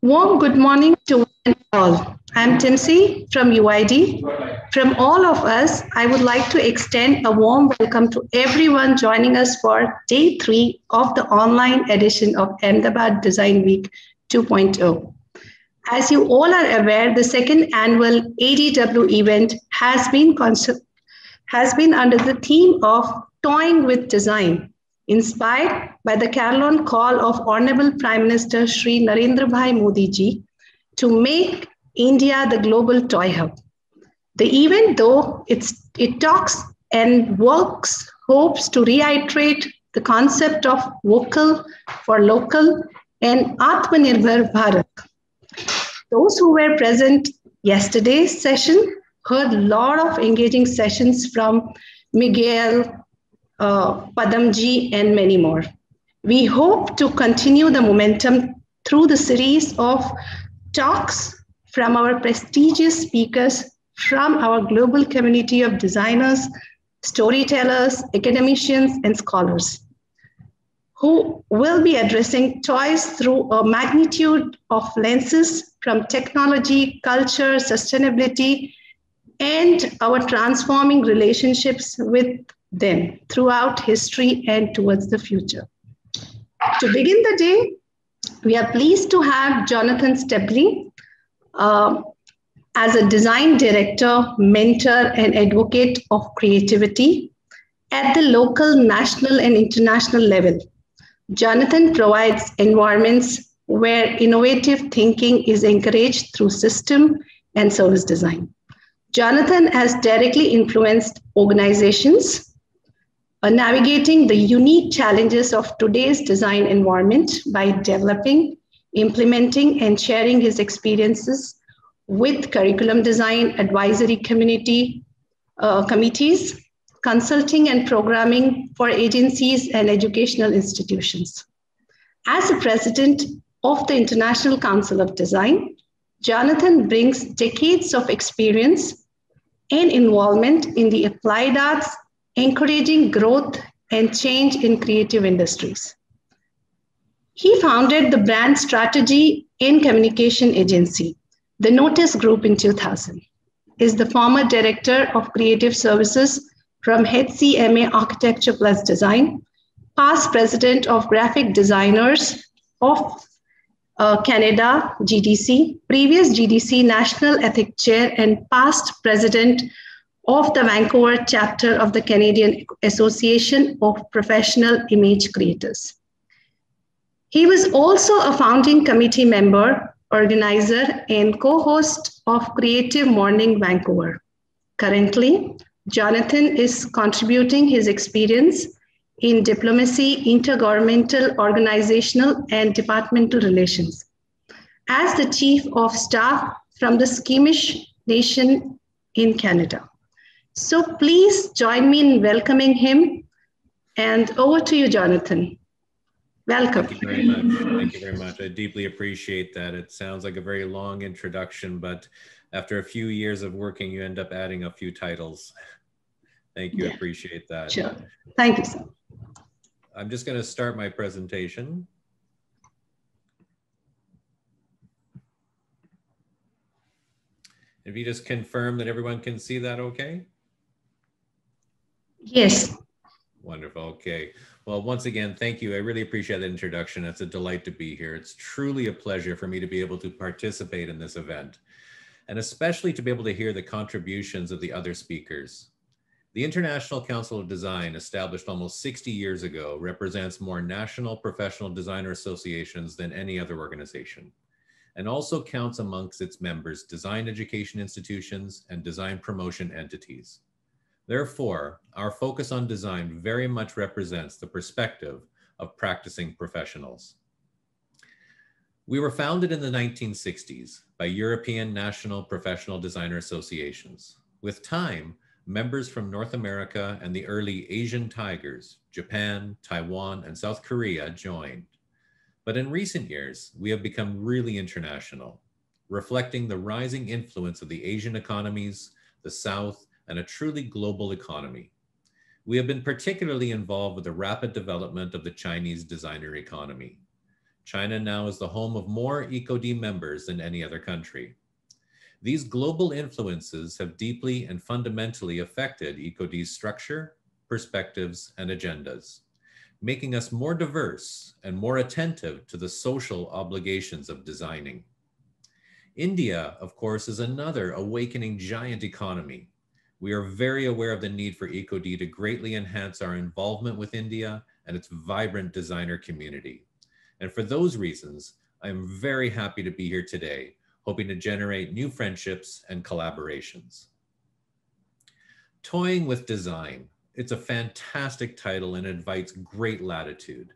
Warm good morning to one and all. I'm Timsy from UID. From all of us, I would like to extend a warm welcome to everyone joining us for day 3 of the online edition of Ahmedabad Design Week 2.0. As you all are aware, the second annual ADW event has been under the theme of Toying with Design, inspired by the carillon call of Honorable Prime Minister Shri Narendra Bhai Modi ji to make India the global toy hub. The event, though it talks and works, hopes to reiterate the concept of vocal for local and Atmanirbhar Bharat. Those who were present yesterday's session heard a lot of engaging sessions from Miguel, Padamji, and many more. We hope to continue the momentum through the series of talks from our prestigious speakers from our global community of designers, storytellers, academicians, and scholars, who will be addressing toys through a magnitude of lenses from technology, culture, sustainability, and our transforming relationships with them throughout history and towards the future. To begin the day, we are pleased to have Johnathon Strebly as a design director, mentor, and advocate of creativity at the local, national, and international level. Johnathon provides environments where innovative thinking is encouraged through system and service design. Johnathon has directly influenced organizations navigating the unique challenges of today's design environment by developing, implementing, and sharing his experiences with curriculum design advisory committees, consulting and programming for agencies and educational institutions. As the president of the International Council of Design, Johnathon brings decades of experience and involvement in the applied arts, encouraging growth and change in creative industries. He founded the brand strategy and communication agency, the Notice Group, in 2000, is the former director of creative services from HCMA Architecture Plus Design, past president of Graphic Designers of Canada, GDC, previous GDC National Ethics Chair, and past president of the Vancouver chapter of the Canadian Association of Professional Image Creators. He was also a founding committee member, organizer, and co-host of Creative Morning Vancouver. Currently, Johnathon is contributing his experience in diplomacy, intergovernmental, organizational, and departmental relations as the Chief of Staff from the Squamish Nation in Canada. So please join me in welcoming him. And over to you, Johnathon. Welcome. Thank you very much. Thank you very much. I deeply appreciate that. It sounds like a very long introduction, but after a few years of working, you end up adding a few titles. Thank you. Yeah. I appreciate that. Sure. Thank you, sir. I'm just going to start my presentation. If you just confirm that everyone can see that okay? Yes. Wonderful. Okay. Well, once again, thank you. I really appreciate that introduction. It's a delight to be here. It's truly a pleasure for me to be able to participate in this event, and especially to be able to hear the contributions of the other speakers. The International Council of Design, established almost 60 years ago, represents more national professional designer associations than any other organization, and also counts amongst its members design education institutions and design promotion entities. Therefore, our focus on design very much represents the perspective of practicing professionals. We were founded in the 1960s by European national professional designer associations. With time, members from North America and the early Asian tigers, Japan, Taiwan, and South Korea joined. But in recent years, we have become really international, reflecting the rising influence of the Asian economies, the South, and a truly global economy. we have been particularly involved with the rapid development of the Chinese designer economy. China now is the home of more EcoD members than any other country. These global influences have deeply and fundamentally affected EcoD's structure, perspectives, and agendas, making us more diverse and more attentive to the social obligations of designing. India, of course, is another awakening giant economy. We are very aware of the need for EcoD to greatly enhance our involvement with India and its vibrant designer community. And for those reasons, I am very happy to be here today, hoping to generate new friendships and collaborations. Toying with Design. It's a fantastic title and invites great latitude.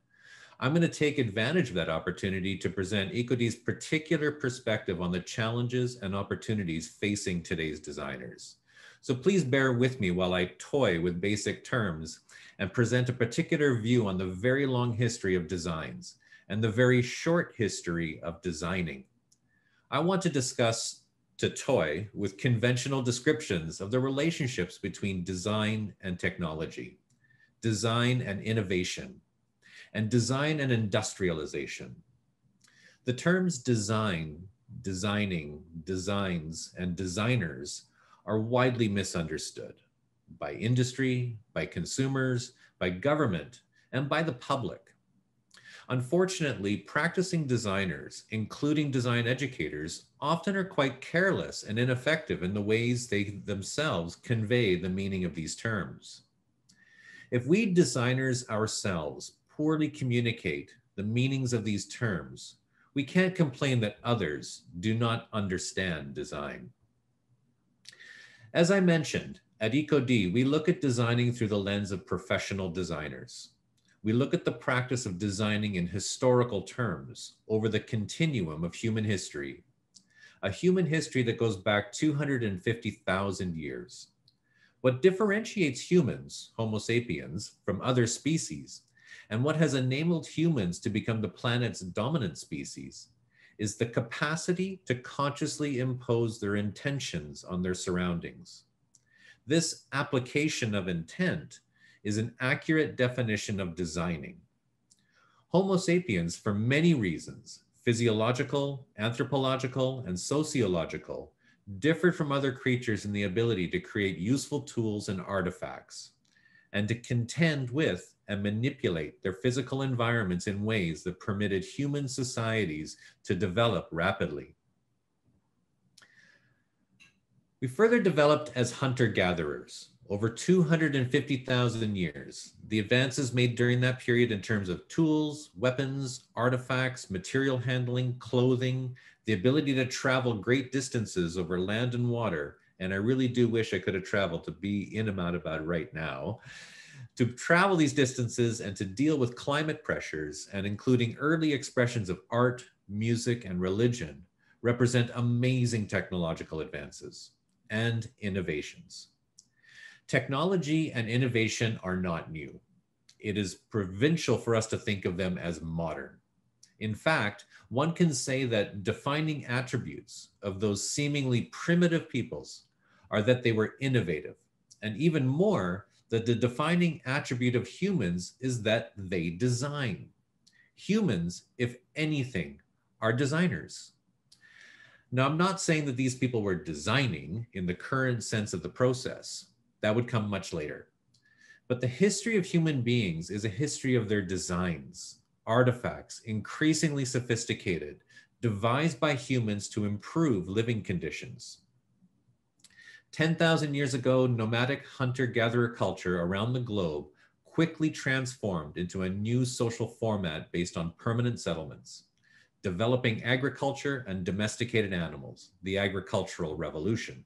I'm going to take advantage of that opportunity to present EcoD's particular perspective on the challenges and opportunities facing today's designers. So please bear with me while I toy with basic terms and present a particular view on the very long history of designs and the very short history of designing. I want to discuss, to toy with conventional descriptions of the relationships between design and technology, design and innovation, and design and industrialization. The terms design, designing, designs, and designers are widely misunderstood by industry, by consumers, by government, and by the public. Unfortunately, practicing designers, including design educators, often are quite careless and ineffective in the ways they themselves convey the meaning of these terms. If we designers ourselves poorly communicate the meanings of these terms, we can't complain that others do not understand design. As I mentioned, at EcoD, we look at designing through the lens of professional designers. We look at the practice of designing in historical terms over the continuum of human history, a human history that goes back 250,000 years. What differentiates humans, Homo sapiens, from other species, and what has enabled humans to become the planet's dominant species, is the capacity to consciously impose their intentions on their surroundings. This application of intent is an accurate definition of designing. Homo sapiens, for many reasons, physiological, anthropological, and sociological, differed from other creatures in the ability to create useful tools and artifacts, and to contend with and manipulate their physical environments in ways that permitted human societies to develop rapidly. We further developed as hunter-gatherers. Over 250,000 years, the advances made during that period in terms of tools, weapons, artifacts, material handling, clothing, the ability to travel great distances over land and water, and I really do wish I could have traveled to be in Ahmedabad right now, to travel these distances and to deal with climate pressures, and including early expressions of art, music, and religion, represent amazing technological advances and innovations. Technology and innovation are not new. It is provincial for us to think of them as modern. In fact, one can say that defining attributes of those seemingly primitive peoples are that they were innovative, and even more, that the defining attribute of humans is that they design. Humans, if anything, are designers. Now, I'm not saying that these people were designing in the current sense of the process. That would come much later. But the history of human beings is a history of their designs, artifacts, increasingly sophisticated, devised by humans to improve living conditions. 10,000 years ago, nomadic hunter-gatherer culture around the globe quickly transformed into a new social format based on permanent settlements, developing agriculture and domesticated animals, the agricultural revolution.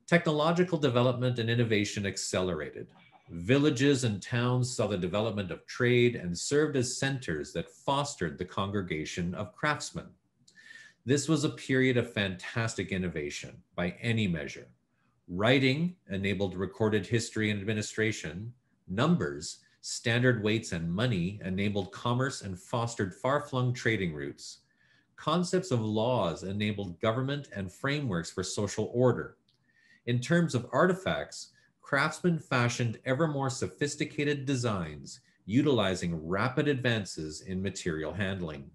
Technological development and innovation accelerated. Villages and towns saw the development of trade and served as centers that fostered the congregation of craftsmen. This was a period of fantastic innovation by any measure. Writing enabled recorded history and administration. Numbers, standard weights, and money enabled commerce and fostered far-flung trading routes. Concepts of laws enabled government and frameworks for social order. In terms of artifacts, craftsmen fashioned ever more sophisticated designs utilizing rapid advances in material handling.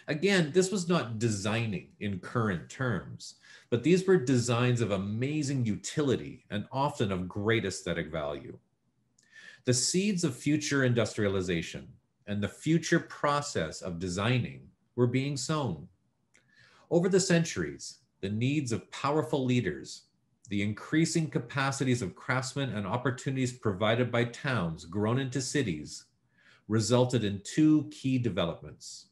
Again, this was not designing in current terms, but these were designs of amazing utility and often of great aesthetic value. The seeds of future industrialization and the future process of designing were being sown. Over the centuries, the needs of powerful leaders, the increasing capacities of craftsmen and opportunities provided by towns grown into cities resulted in two key developments.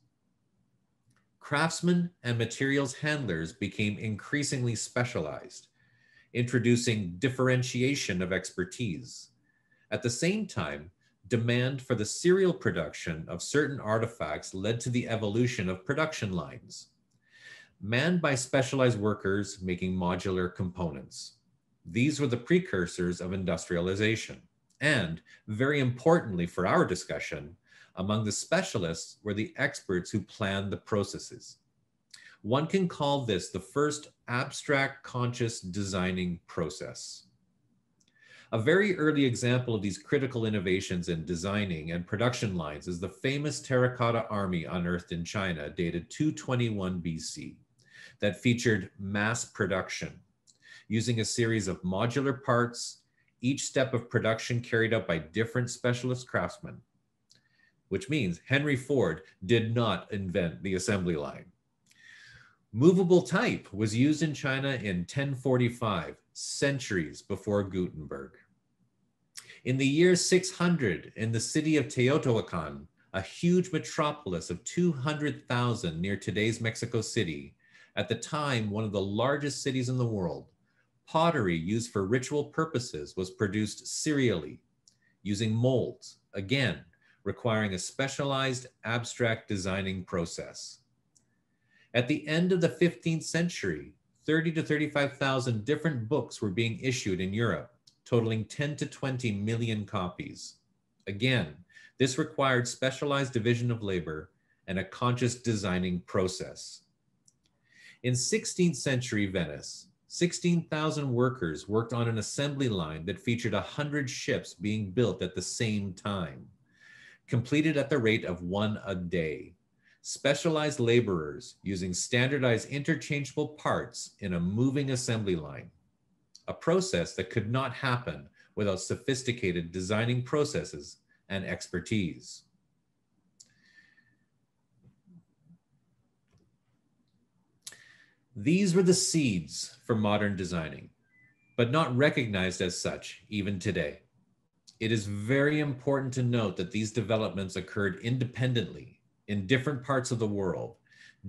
Craftsmen and materials handlers became increasingly specialized, introducing differentiation of expertise. At the same time, demand for the serial production of certain artifacts led to the evolution of production lines, manned by specialized workers making modular components. These were the precursors of industrialization. And very importantly for our discussion, among the specialists were the experts who planned the processes. One can call this the first abstract conscious designing process. A very early example of these critical innovations in designing and production lines is the famous terracotta army unearthed in China, dated 221 BC, that featured mass production, using a series of modular parts, each step of production carried out by different specialist craftsmen, which means Henry Ford did not invent the assembly line. Movable type was used in China in 1045, centuries before Gutenberg. In the year 600, in the city of Teotihuacan, a huge metropolis of 200,000 near today's Mexico City, at the time one of the largest cities in the world, pottery used for ritual purposes was produced serially, using molds, again, requiring a specialized abstract designing process. At the end of the 15th century, 30 to 35,000 different books were being issued in Europe, totaling 10 to 20 million copies. Again, this required specialized division of labor and a conscious designing process. In 16th century Venice, 16,000 workers worked on an assembly line that featured 100 ships being built at the same time, completed at the rate of one a day. Specialized laborers using standardized interchangeable parts in a moving assembly line, a process that could not happen without sophisticated designing processes and expertise. These were the seeds for modern designing, but not recognized as such even today. It is very important to note that these developments occurred independently in different parts of the world,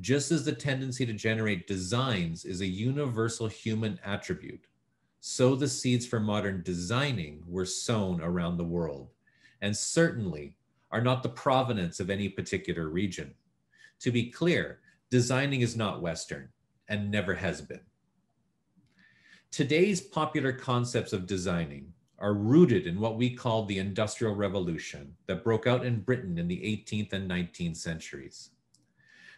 just as the tendency to generate designs is a universal human attribute. So the seeds for modern designing were sown around the world, and certainly are not the provenance of any particular region. To be clear, designing is not Western and never has been. Today's popular concepts of designing are rooted in what we call the Industrial Revolution that broke out in Britain in the 18th and 19th centuries.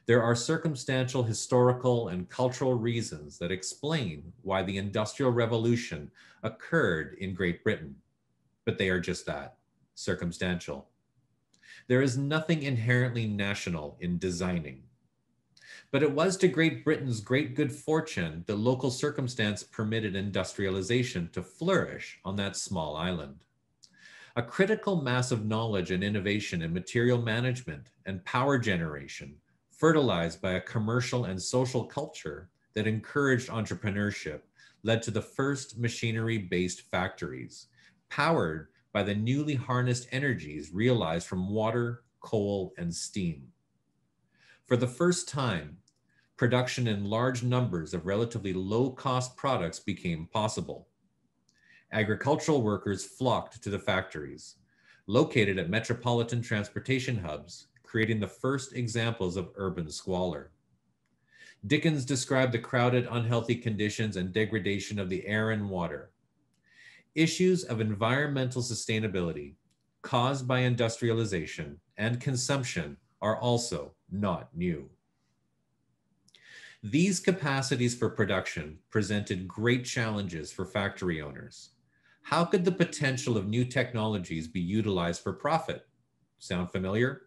There are circumstantial, historical, and cultural reasons that explain why the Industrial Revolution occurred in Great Britain, but they are just that, circumstantial. There is nothing inherently national in designing. But it was to Great Britain's great good fortune that local circumstance permitted industrialization to flourish on that small island. A critical mass of knowledge and innovation in material management and power generation, fertilized by a commercial and social culture that encouraged entrepreneurship, led to the first machinery-based factories, powered by the newly harnessed energies realized from water, coal, and steam. For the first time, production in large numbers of relatively low-cost products became possible. Agricultural workers flocked to the factories, located at metropolitan transportation hubs, creating the first examples of urban squalor. Dickens described the crowded, unhealthy conditions and degradation of the air and water. Issues of environmental sustainability caused by industrialization and consumption are also not new. These capacities for production presented great challenges for factory owners. How could the potential of new technologies be utilized for profit? Sound familiar?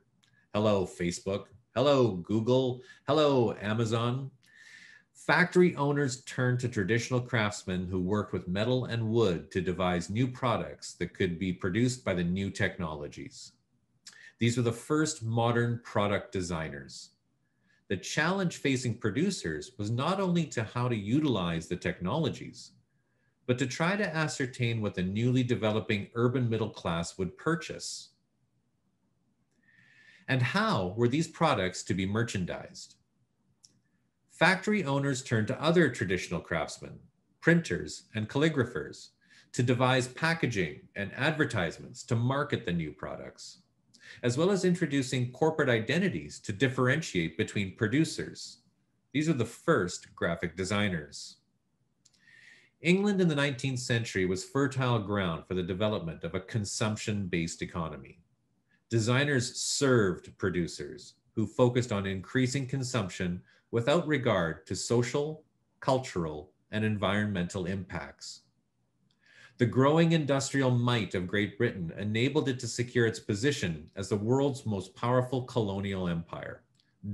Hello, Facebook. Hello, Google. Hello, Amazon. Factory owners turned to traditional craftsmen who worked with metal and wood to devise new products that could be produced by the new technologies. These were the first modern product designers. The challenge facing producers was not only to how to utilize the technologies, but to try to ascertain what the newly developing urban middle class would purchase. And how were these products to be merchandised? Factory owners turned to other traditional craftsmen, printers and calligraphers, to devise packaging and advertisements to market the new products, as well as introducing corporate identities to differentiate between producers. These are the first graphic designers. England in the 19th century was fertile ground for the development of a consumption-based economy. Designers served producers who focused on increasing consumption without regard to social, cultural, and environmental impacts. The growing industrial might of Great Britain enabled it to secure its position as the world's most powerful colonial empire,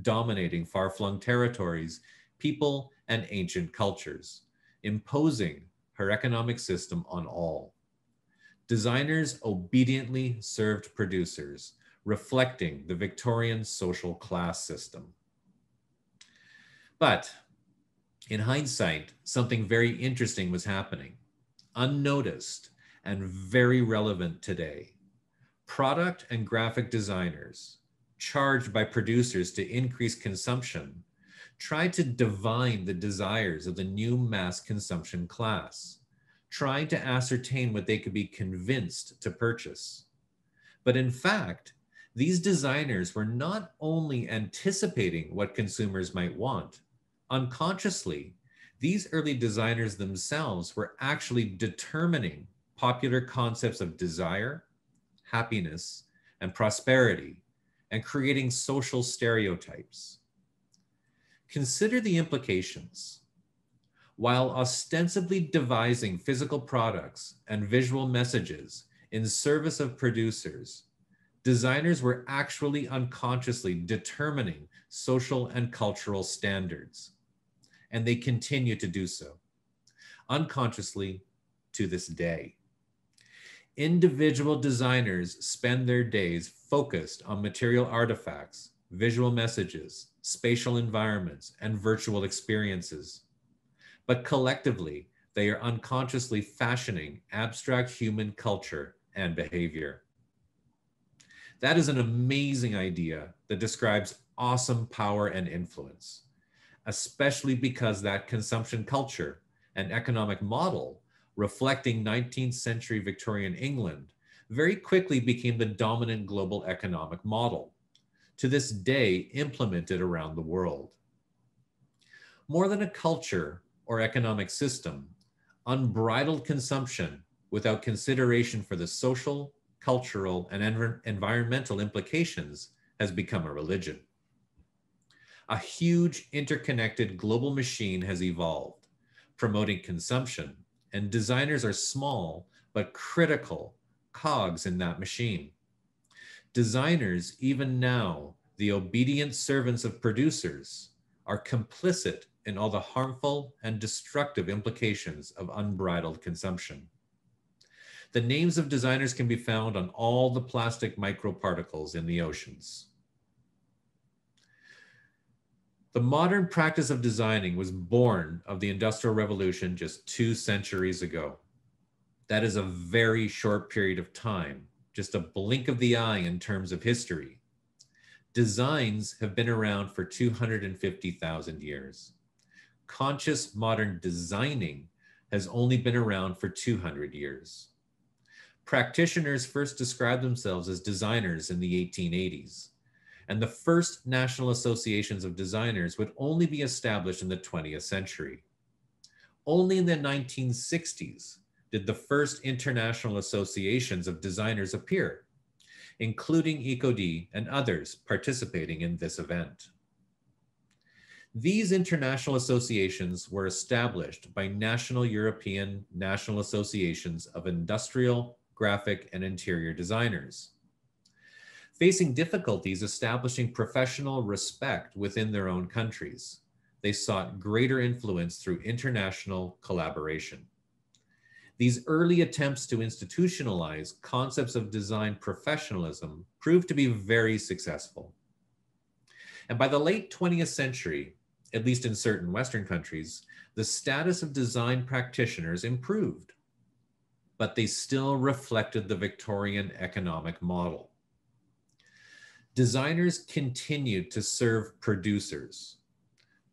dominating far-flung territories, people, and ancient cultures, imposing her economic system on all. Designers obediently served producers, reflecting the Victorian social class system. But in hindsight, something very interesting was happening, unnoticed and very relevant today. Product and graphic designers, charged by producers to increase consumption, tried to divine the desires of the new mass consumption class, trying to ascertain what they could be convinced to purchase. But in fact, these designers were not only anticipating what consumers might want, unconsciously, these early designers themselves were actually determining popular concepts of desire, happiness, and prosperity, and creating social stereotypes. Consider the implications. While ostensibly devising physical products and visual messages in service of producers, designers were actually unconsciously determining social and cultural standards, and they continue to do so, unconsciously to this day. Individual designers spend their days focused on material artifacts, visual messages, spatial environments, and virtual experiences. But collectively, they are unconsciously fashioning abstract human culture and behavior. That is an amazing idea that describes awesome power and influence, especially because that consumption culture and economic model reflecting 19th century Victorian England very quickly became the dominant global economic model, to this day implemented around the world. More than a culture or economic system, unbridled consumption without consideration for the social, cultural, and environmental implications has become a religion. A huge interconnected global machine has evolved, promoting consumption, and designers are small but critical cogs in that machine. Designers, even now, the obedient servants of producers, are complicit in all the harmful and destructive implications of unbridled consumption. The names of designers can be found on all the plastic microparticles in the oceans. The modern practice of designing was born of the Industrial Revolution just 2 centuries ago. That is a very short period of time, just a blink of the eye in terms of history. Designs have been around for 250,000 years. Conscious modern designing has only been around for 200 years. Practitioners first described themselves as designers in the 1880s, and the first national associations of designers would only be established in the 20th century. Only in the 1960s did the first international associations of designers appear, including ECOD and others participating in this event. These international associations were established by national European national associations of industrial, graphic, and interior designers. Facing difficulties establishing professional respect within their own countries, they sought greater influence through international collaboration. These early attempts to institutionalize concepts of design professionalism proved to be very successful. And by the late 20th century, at least in certain Western countries, the status of design practitioners improved, but they still reflected the Victorian economic model. Designers continued to serve producers.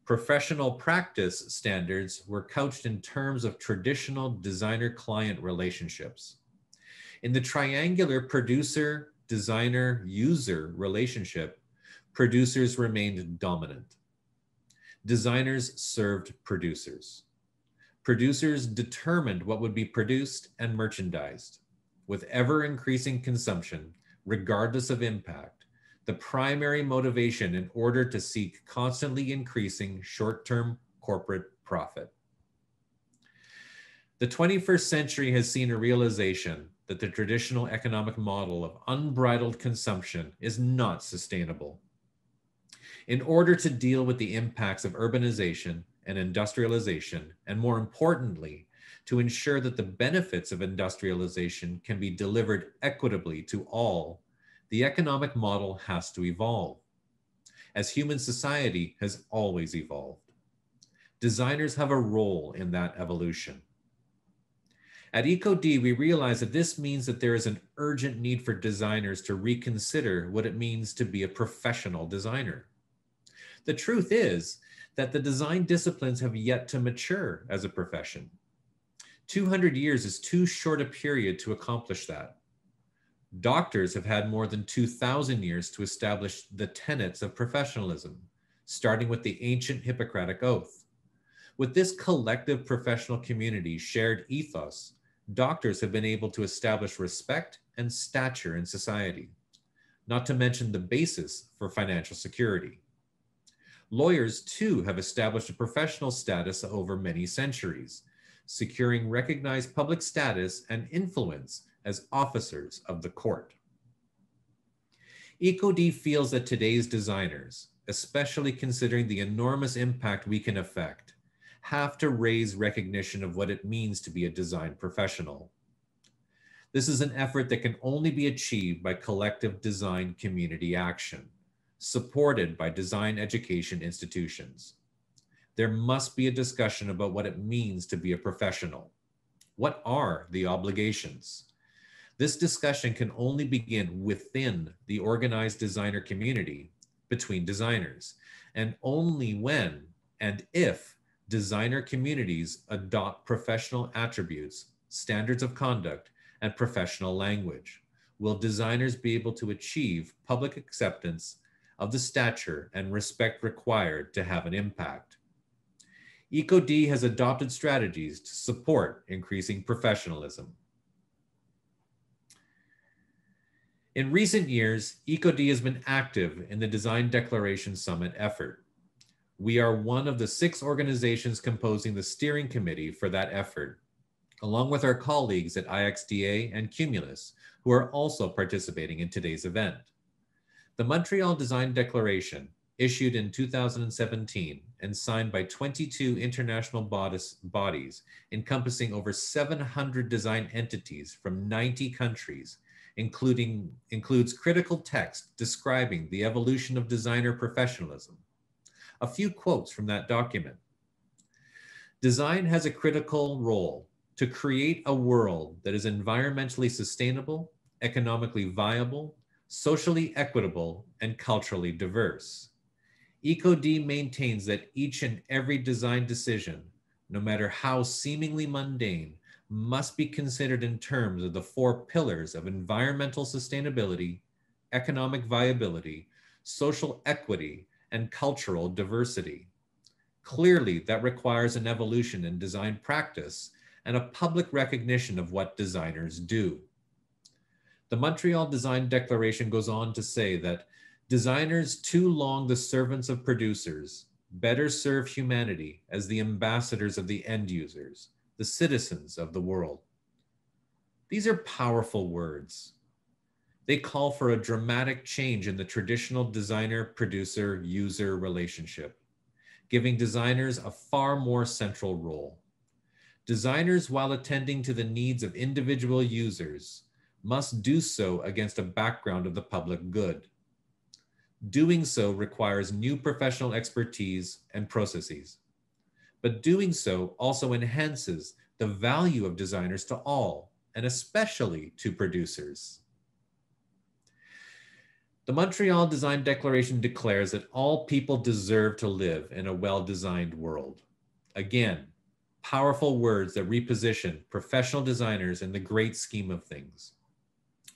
Professional practice standards were couched in terms of traditional designer-client relationships. In the triangular producer-designer-user relationship, producers remained dominant. Designers served producers. Producers determined what would be produced and merchandised. With ever-increasing consumption, regardless of impact, the primary motivation in order to seek constantly increasing short-term corporate profit. The 21st century has seen a realization that the traditional economic model of unbridled consumption is not sustainable. In order to deal with the impacts of urbanization and industrialization, and more importantly, to ensure that the benefits of industrialization can be delivered equitably to all, the economic model has to evolve, as human society has always evolved. Designers have a role in that evolution. At EcoD, we realize that this means that there is an urgent need for designers to reconsider what it means to be a professional designer. The truth is that the design disciplines have yet to mature as a profession. 200 years is too short a period to accomplish that. Doctors have had more than 2,000 years to establish the tenets of professionalism, starting with the ancient Hippocratic Oath. With this collective professional community shared ethos, doctors have been able to establish respect and stature in society, not to mention the basis for financial security. Lawyers, too, have established a professional status over many centuries, securing recognized public status and influence as officers of the court. EcoD feels that today's designers, especially considering the enormous impact we can affect, have to raise recognition of what it means to be a design professional. This is an effort that can only be achieved by collective design community action, supported by design education institutions. There must be a discussion about what it means to be a professional. What are the obligations? This discussion can only begin within the organized designer community between designers, and only when and if designer communities adopt professional attributes, standards of conduct, and professional language will designers be able to achieve public acceptance of the stature and respect required to have an impact. EcoD has adopted strategies to support increasing professionalism. In recent years, EcoD has been active in the Design Declaration Summit effort. We are one of the 6 organizations composing the steering committee for that effort, along with our colleagues at IXDA and Cumulus, who are also participating in today's event. The Montreal Design Declaration, issued in 2017 and signed by 22 international bodies encompassing over 700 design entities from 90 countries, includes critical text describing the evolution of designer professionalism. A few quotes from that document. Design has a critical role to create a world that is environmentally sustainable, economically viable, socially equitable, and culturally diverse. EcoD maintains that each and every design decision, no matter how seemingly mundane, must be considered in terms of the 4 pillars of environmental sustainability, economic viability, social equity, and cultural diversity. Clearly, that requires an evolution in design practice and a public recognition of what designers do. The Montreal Design Declaration goes on to say that designers, too long the servants of producers, better serve humanity as the ambassadors of the end users, the citizens of the world. These are powerful words. They call for a dramatic change in the traditional designer-producer-user relationship, giving designers a far more central role. Designers, while attending to the needs of individual users, must do so against a background of the public good. Doing so requires new professional expertise and processes, but doing so also enhances the value of designers to all, and especially to producers. The Montreal Design Declaration declares that all people deserve to live in a well-designed world. Again, powerful words that reposition professional designers in the great scheme of things.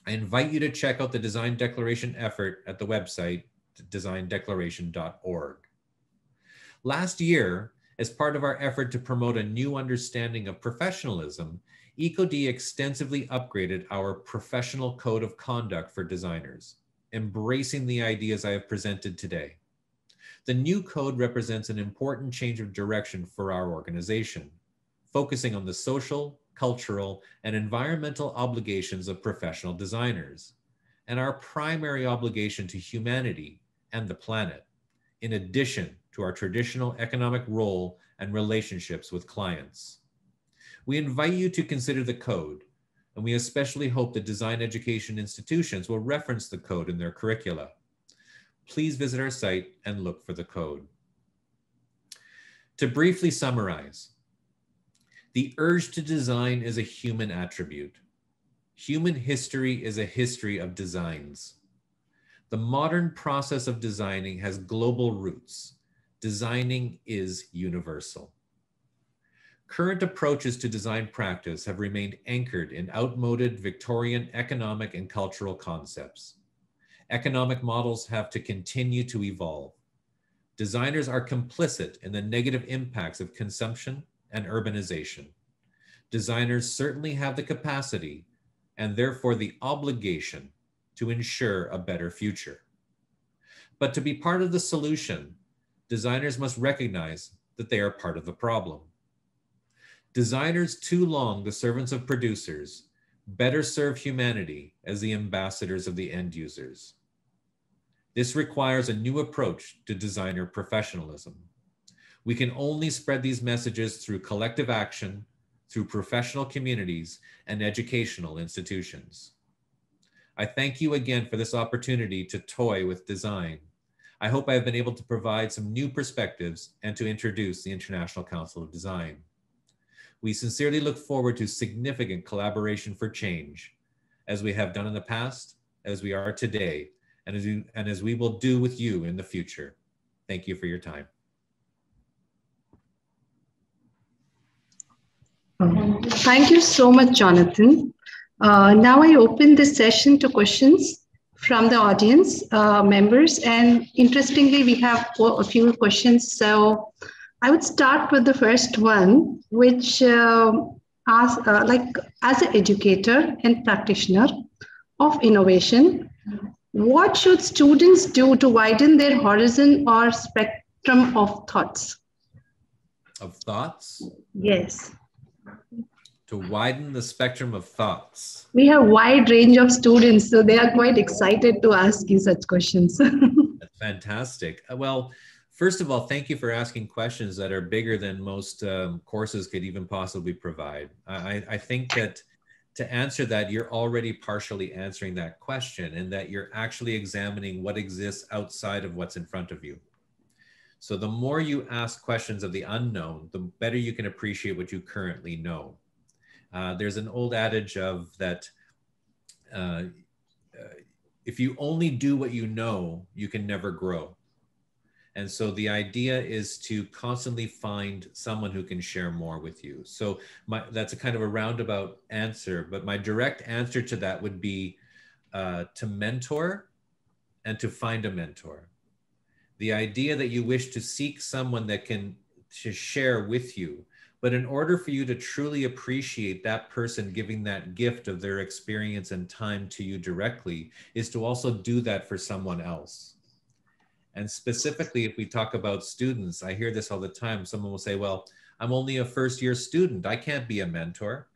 I invite you to check out the Design Declaration effort at the website, designdeclaration.org. Last year, as part of our effort to promote a new understanding of professionalism, EcoD extensively upgraded our professional code of conduct for designers, embracing the ideas I have presented today. The new code represents an important change of direction for our organization, focusing on the social, cultural, and environmental obligations of professional designers, and our primary obligation to humanity and the planet, in addition to our traditional economic role and relationships with clients. We invite you to consider the code, and we especially hope that design education institutions will reference the code in their curricula. Please visit our site and look for the code. To briefly summarize, the urge to design is a human attribute. Human history is a history of designs. The modern process of designing has global roots. Designing is universal. Current approaches to design practice have remained anchored in outmoded Victorian economic and cultural concepts. Economic models have to continue to evolve. Designers are complicit in the negative impacts of consumption and urbanization. Designers certainly have the capacity and therefore the obligation to ensure a better future. But to be part of the solution, designers must recognize that they are part of the problem. Designers, too long the servants of producers, better serve humanity as the ambassadors of the end users. This requires a new approach to designer professionalism. We can only spread these messages through collective action, through professional communities and educational institutions. I thank you again for this opportunity to toy with design. I hope I have been able to provide some new perspectives and to introduce the International Council of Design. We sincerely look forward to significant collaboration for change, as we have done in the past, as we are today, and as we will do with you in the future. Thank you for your time. Thank you so much, Jonathan. Now I open this session to questions from the audience members, and interestingly, we have a few questions. So I would start with the first one, which asks, as an educator and practitioner of innovation, what should students do to widen their horizon or spectrum of thoughts? Of thoughts? Yes. To widen the spectrum of thoughts. We have a wide range of students, so they are quite excited to ask you such questions. That's fantastic. Well, first of all, thank you for asking questions that are bigger than most courses could even possibly provide. I think that to answer that, you're already partially answering that question, and that you're actually examining what exists outside of what's in front of you. So the more you ask questions of the unknown, the better you can appreciate what you currently know. There's an old adage of that if you only do what you know, you can never grow. And so the idea is to constantly find someone who can share more with you. So that's a kind of a roundabout answer, but my direct answer to that would be to mentor and to find a mentor. The idea that you wish to seek someone that can to share with you, but in order for you to truly appreciate that person giving that gift of their experience and time to you directly, is to also do that for someone else. And specifically, if we talk about students, I hear this all the time. Someone will say, well, I'm only a first-year student. I can't be a mentor.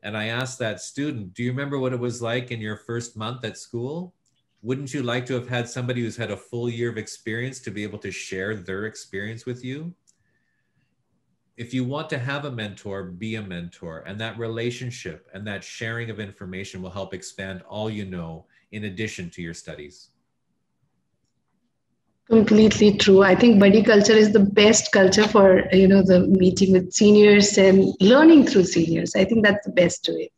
And I ask that student, do you remember what it was like in your first month at school? Wouldn't you like to have had somebody who's had a full year of experience to be able to share their experience with you? If you want to have a mentor, be a mentor. And that relationship and that sharing of information will help expand all you know in addition to your studies. Completely true. I think buddy culture is the best culture for, the meeting with seniors and learning through seniors. I think that's the best way.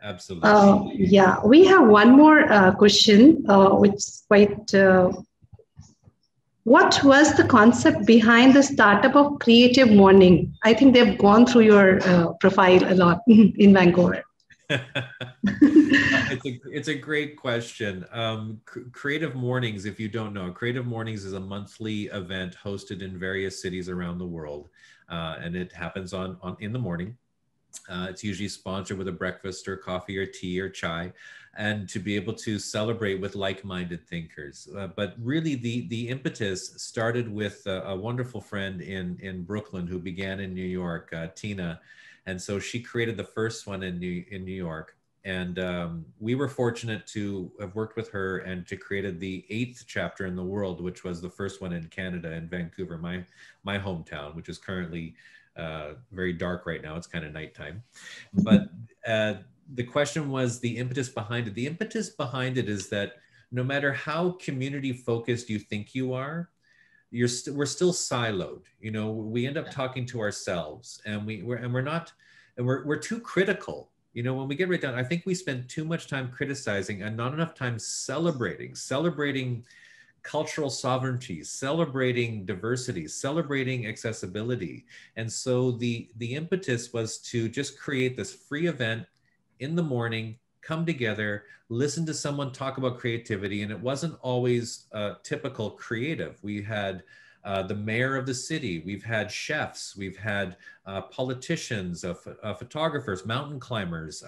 Absolutely. Yeah, we have one more question, which is quite, what was the concept behind the startup of Creative Morning? I think they've gone through your profile a lot in Vancouver. It's a great question. Creative Mornings, if you don't know, Creative Mornings is a monthly event hosted in various cities around the world, and it happens in the morning. It's usually sponsored with a breakfast or coffee or tea or chai, and to be able to celebrate with like-minded thinkers. But really, the impetus started with a wonderful friend in Brooklyn who began in New York, Tina. And so she created the first one in New York. And we were fortunate to have worked with her and to created the 8th chapter in the world, which was the first one in Canada, in Vancouver, my hometown, which is currently very dark right now. It's kind of nighttime. But the question was the impetus behind it. The impetus behind it is that no matter how community focused you think you are, we're still siloed. We end up talking to ourselves, and we're too critical. When we get right down, I think we spend too much time criticizing and not enough time celebrating cultural sovereignty, celebrating diversity, celebrating accessibility. And so the impetus was to just create this free event in the morning, come together, listen to someone talk about creativity. And it wasn't always typical creative. We had the mayor of the city, we've had chefs, we've had politicians, photographers, mountain climbers,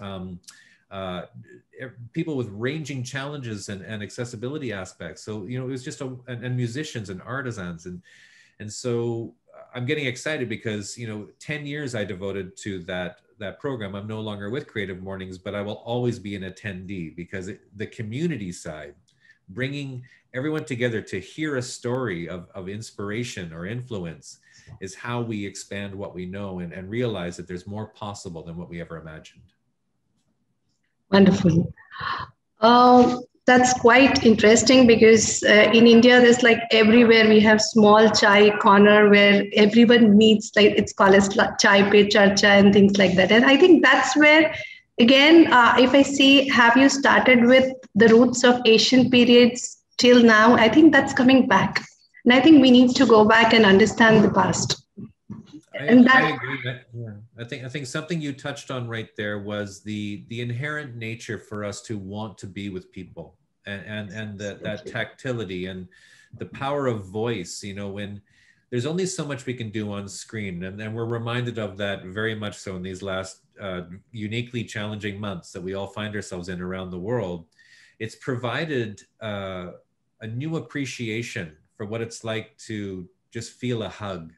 people with ranging challenges and accessibility aspects. So, it was just and musicians and artisans. And so I'm getting excited because, 10 years I devoted to that program. I'm no longer with Creative Mornings, but I will always be an attendee because the community side, bringing everyone together to hear a story of inspiration or influence, is how we expand what we know and realize that there's more possible than what we ever imagined. Wonderful. That's quite interesting because in India, there's like everywhere we have small chai corner where everyone meets, like it's called as chai pe charcha and things like that. And I think that's where, again, if I see, have you started with the roots of Asian periods till now? I think that's coming back. And I think we need to go back and understand the past. I agree. Yeah. I think something you touched on right there was the inherent nature for us to want to be with people, and that tactility and the power of voice. When there's only so much we can do on screen, and we're reminded of that very much so in these last uniquely challenging months that we all find ourselves in around the world. It's provided a new appreciation for what it's like to just feel a hug.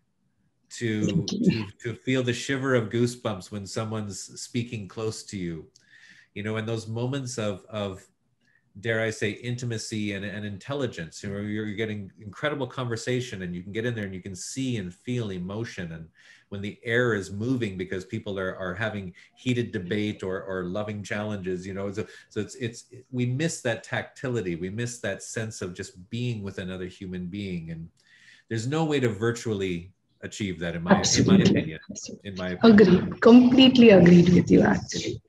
To feel the shiver of goosebumps when someone's speaking close to you, and those moments of dare I say, intimacy and intelligence. You're getting incredible conversation, and you can get in there and you can see and feel emotion. And when the air is moving because people are having heated debate or loving challenges, so we miss that tactility. We miss that sense of just being with another human being. And there's no way to virtually achieve that in my opinion. Agreed. Completely agreed with you, actually.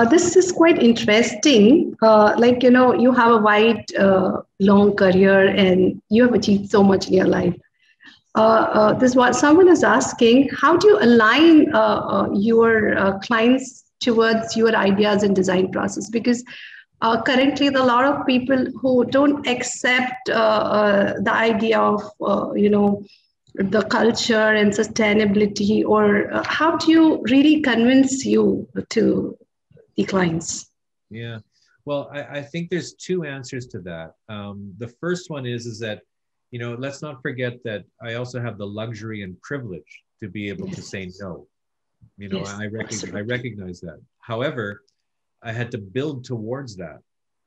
This is quite interesting. You have a wide, long career and you have achieved so much in your life. This is what someone is asking: how do you align your clients towards your ideas and design process? Because currently, there are a lot of people who don't accept the idea of the culture and sustainability, or how do you really convince you to the clients? Yeah, Well, I think there's two answers to that. The first one is that, you know, let's not forget that I also have the luxury and privilege to be able to Yes. say no. You know, Yes, I absolutely. recognize that. However, I had to build towards that,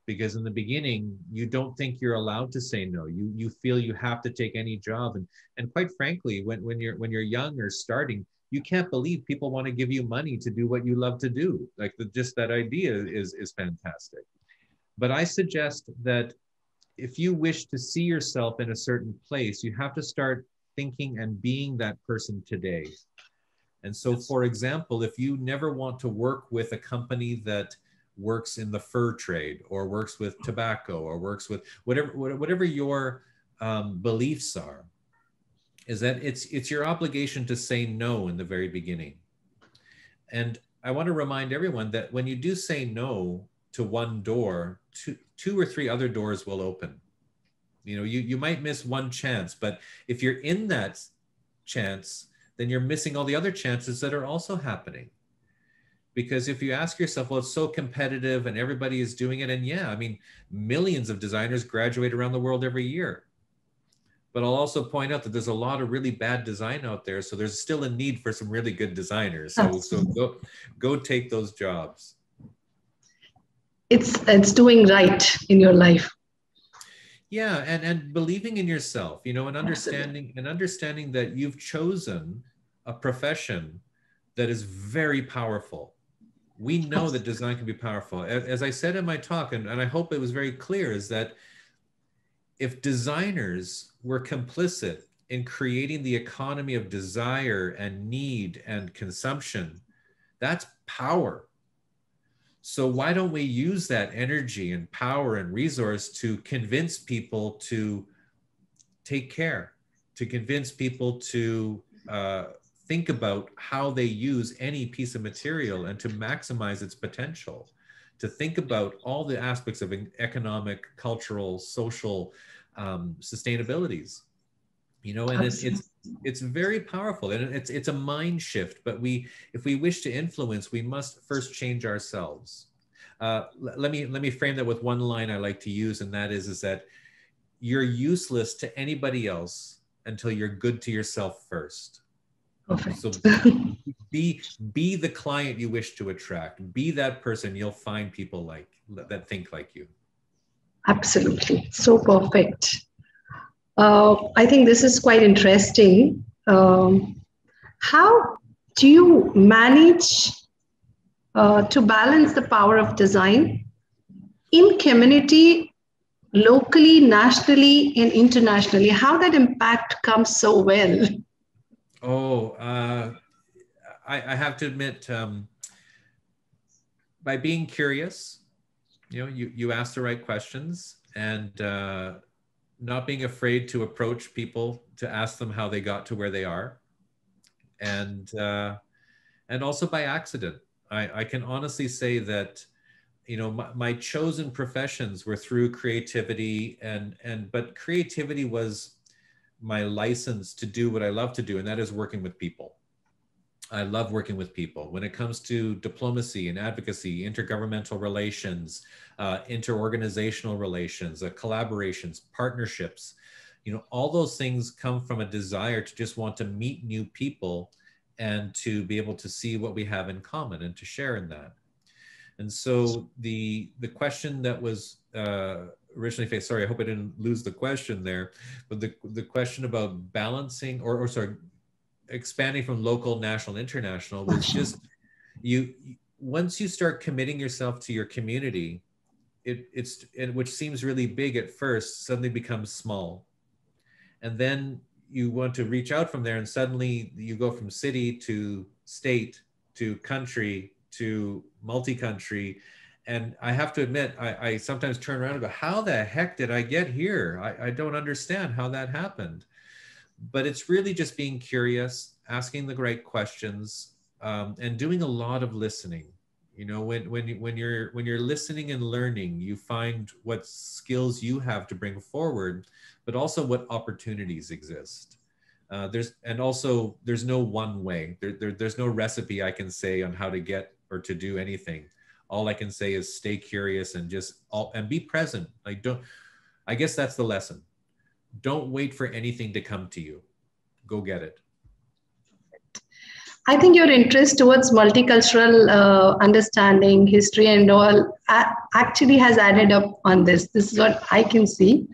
because in the beginning, you don't think you're allowed to say no. You feel you have to take any job, and quite frankly, when you're young or starting, you can't believe people want to give you money to do what you love to do. Like just that idea is fantastic. But I suggest that if you wish to see yourself in a certain place, you have to start thinking and being that person today. And so, for example, if you never want to work with a company that works in the fur trade or works with tobacco or works with whatever your beliefs are, is that it's your obligation to say no in the very beginning. And I want to remind everyone that when you do say no to one door, two or three other doors will open. You know, you might miss one chance, but if you're in that chance, then you're missing all the other chances that are also happening. Because if you ask yourself, well, it's so competitive and everybody is doing it. And yeah, I mean, millions of designers graduate around the world every year. But I'll also point out that there's a lot of really bad design out there. So there's still a need for some really good designers. So Absolutely. go take those jobs. It's doing right in your life. Yeah, and believing in yourself, you know, Absolutely. and understanding that you've chosen a profession that is very powerful. We know that Absolutely. design can be powerful. As I said in my talk, and I hope it was very clear, is that if designers were complicit in creating the economy of desire and need and consumption, that's power. So why don't we use that energy and power and resource to convince people to take care, to convince people to think about how they use any piece of material and to maximize its potential, to think about all the aspects of economic, cultural, social sustainabilities. You know, and Absolutely. it's very powerful, and it's a mind shift. But if we wish to influence, we must first change ourselves. Let me frame that with one line I like to use, and that is that you're useless to anybody else until you're good to yourself first. Perfect. So be the client you wish to attract. Be that person. You'll find people that think like you. Absolutely. So perfect. I think this is quite interesting. How do you manage to balance the power of design in community, locally, nationally, and internationally? How that impact comes so well? Oh, I have to admit, by being curious, you know, you ask the right questions, and not being afraid to approach people to ask them how they got to where they are, and also by accident. I can honestly say that, you know, my chosen professions were through creativity, but creativity was my license to do what I love to do, and that is working with people. I love working with people. When it comes to diplomacy and advocacy, intergovernmental relations, interorganizational relations, collaborations, partnerships, you know, all those things come from a desire to just want to meet new people and to be able to see what we have in common and to share in that. And so the question that was originally faced, sorry, I hope I didn't lose the question there, but the question about balancing or sorry, expanding from local, national, international was just you once you start committing yourself to your community, which seems really big at first, suddenly becomes small. And then you want to reach out from there, and suddenly you go from city to state to country to multi-country. And I have to admit, I sometimes turn around and go, how the heck did I get here? I don't understand how that happened. But it's really just being curious, asking the right questions, and doing a lot of listening. You know, when you're listening and learning, you find what skills you have to bring forward, but also what opportunities exist. There's no one way. There's no recipe I can say on how to get or to do anything. all I can say is stay curious and and be present. Like I guess that's the lesson. Don't wait for anything to come to you. Go get it. I think your interest towards multicultural understanding, history and all actually has added up on this. This is what I can see.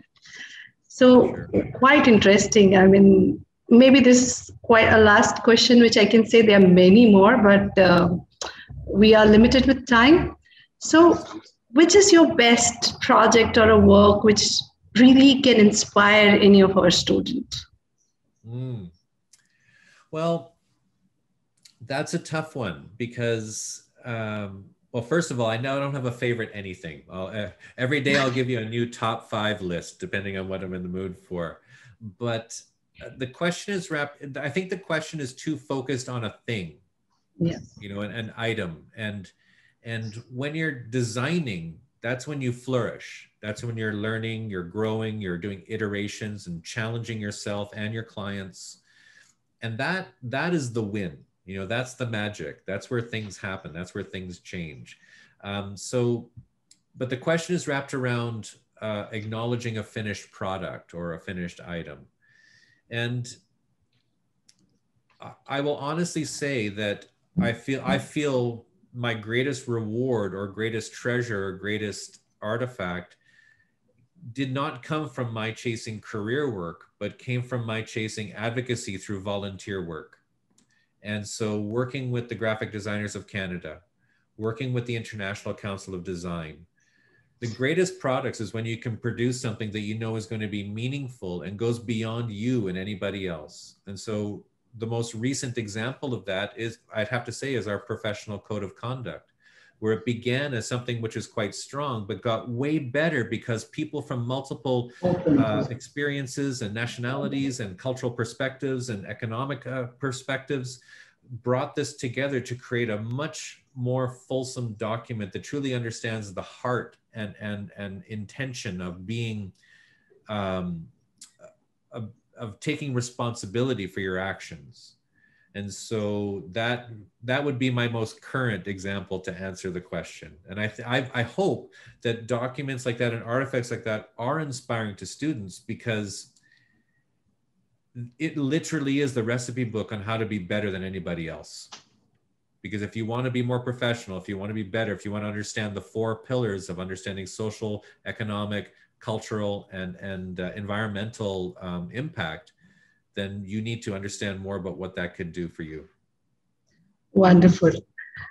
So sure. Quite interesting. I mean, maybe this is quite a last question, which I can say there are many more, but we are limited with time. So which is your best project or a work which really can inspire any of our students? Well, that's a tough one because, well, first of all, I know I don't have a favorite anything. Every day I'll give you a new top 5 list, depending on what I'm in the mood for. But the question is I think the question is too focused on a thing, yes. You know, an item. And when you're designing, that's when you flourish. That's when you're learning, you're growing, you're doing iterations and challenging yourself and your clients. And that is the win. You know, that's the magic. That's where things happen. That's where things change. But the question is wrapped around acknowledging a finished product or a finished item. And I will honestly say that I feel my greatest reward or greatest treasure or greatest artifact did not come from my chasing career work, but came from my chasing advocacy through volunteer work. And so working with the Graphic Designers of Canada, working with the International Council of Design, the greatest products is when you can produce something that you know is going to be meaningful and goes beyond you and anybody else. And so the most recent example of that is, I'd have to say, is our professional code of conduct, where it began as something which is quite strong, but got way better because people from multiple experiences and nationalities and cultural perspectives and economic perspectives brought this together to create a much more fulsome document that truly understands the heart and intention of being, of taking responsibility for your actions. And so that would be my most current example to answer the question. And I hope that documents like that and artifacts like that are inspiring to students, because it literally is the recipe book on how to be better than anybody else. Because if you want to be more professional, if you want to be better, if you want to understand the 4 pillars of understanding social, economic, cultural, and environmental impact, then you need to understand more about what that could do for you. Wonderful.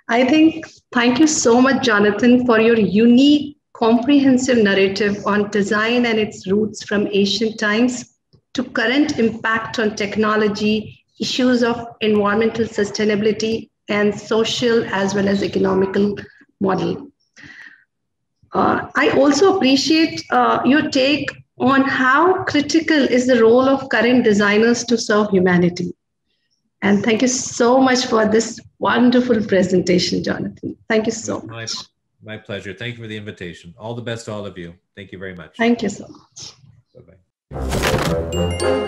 Thank you so much, Jonathan, for your unique, comprehensive narrative on design and its roots from ancient times to current impact on technology, issues of environmental sustainability, and social as well as economical model. I also appreciate your take on how critical is the role of current designers to serve humanity. And thank you so much for this wonderful presentation, Jonathan. Thank you so much. My pleasure. Thank you for the invitation. All the best to all of you. Thank you very much. Thank you so much. Bye-bye.